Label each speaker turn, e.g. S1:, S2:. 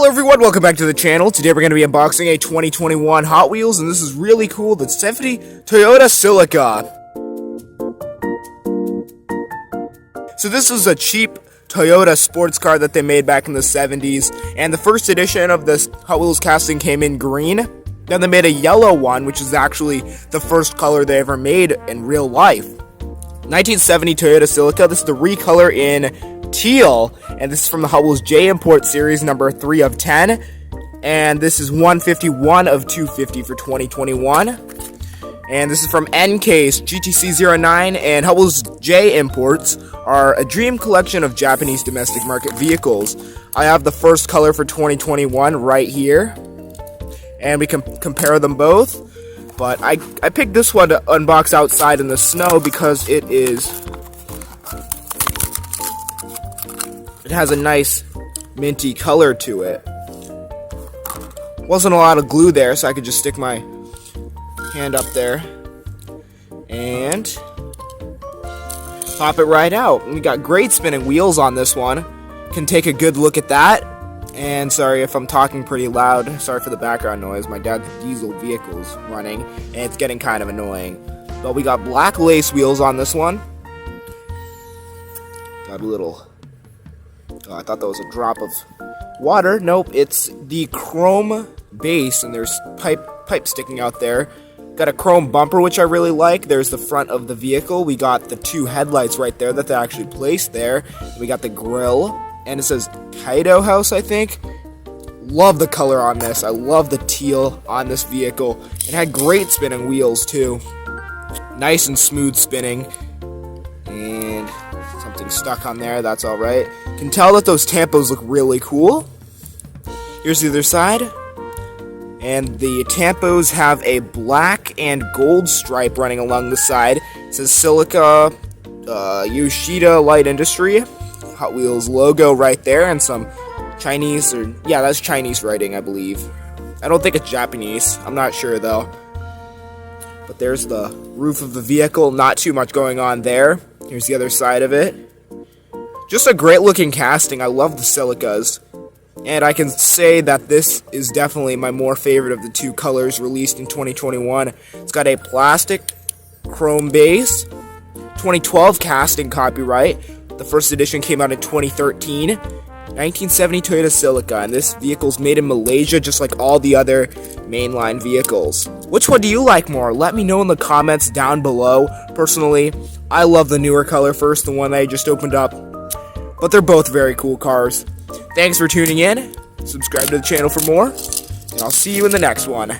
S1: Hello everyone, welcome back to the channel. Today we're going to be unboxing a 2021 Hot Wheels, and this is really cool, the 70 Toyota Celica. So this is a cheap Toyota sports car that they made back in the 70s, and the first edition of this Hot Wheels casting came in green. Then they made a yellow one, which is actually the first color they ever made in real life. 1970 Toyota Celica, this is the recolor in Teal, and this is from the Hot Wheels J Import series number 3 of 10, and this is 151 of 250 for 2021, and this is from NCase GTC09, and Hot Wheels J Imports are a dream collection of Japanese domestic market vehicles. I have the first color for 2021 right here, and we can compare them both, but I picked this one to unbox outside in the snow because it has a nice minty color to it. Wasn't a lot of glue there, so I could just stick my hand up there and pop it right out. And we got great spinning wheels on this one. Can take a good look at that. And sorry if I'm talking pretty loud. Sorry for the background noise. My dad's diesel vehicle's running, and it's getting kind of annoying. But we got black lace wheels on this one. Got a little... Oh, I thought that was a drop of water. Nope, it's the chrome base, and there's pipe sticking out there. Got a chrome bumper, which I really like. There's the front of the vehicle. We got the two headlights right there that they actually placed there. We got the grill, and it says Kaido House, I think. Love the color on this. I love the teal on this vehicle. It had great spinning wheels, too. Nice and smooth spinning. And something stuck on there, that's alright. Can tell that those tampos look really cool. Here's the other side. And the tampos have a black and gold stripe running along the side. It says Celica Yoshida Light Industry. Hot Wheels logo right there, and some Chinese, or yeah, that's Chinese writing, I believe. I don't think it's Japanese. I'm not sure though. But there's the roof of the vehicle. Not too much going on there. Here's the other side of it. Just a great looking casting. I love the Celicas. And I can say that this is definitely my more favorite of the two colors released in 2021. It's got a plastic chrome base. 2012 casting copyright. The first edition came out in 2013. 1970 Toyota Celica, and this vehicle's made in Malaysia just like all the other mainline vehicles. Which one do you like more? Let me know in the comments down below. Personally, I love the newer color first, the one that I just opened up. But they're both very cool cars. Thanks for tuning in. Subscribe to the channel for more, and I'll see you in the next one.